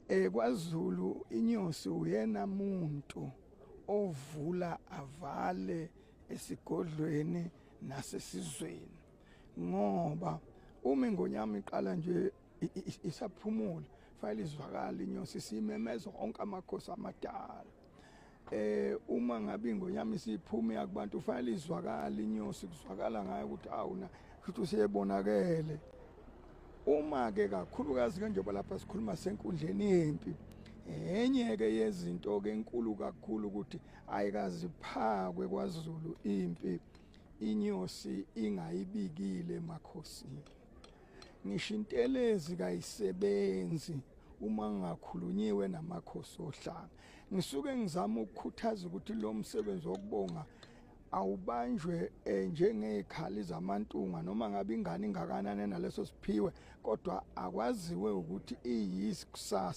KwaZulu inyosi uyena muntu ovula avale esigodlweni nasesizweni, ngoba uma ingonyama iqala nje isaphumula fanele izwakala inyosi simemeza onke amakhosi amadala. Uma ngabe ingonyama isiphuma yakubantu fanele izwakala inyosi, kuzwakala ngayo ukuthi awuna futhi useyebonakele. Uma-ke kakhulukazi njengoba lapha sikhuluma senkundleni yempi, enye-ke yezinto-ke enkulu kakhulu ukuthi ayikaziphakwe KwaZulu impi inyosi ingayibikile emakhosini. Ngisho intelezi kayisebenzi uma ngakhulunyiwe namakhosi ohlanga. Ngisuke ngizama ukukhuthaza ukuthi lo msebenzi wokubonga awubanjwe njengezikhali zamantunga noma ngabe ingane ingakanani naleso siphiwe, kodwa akwaziwe ukuthi iyiskusasa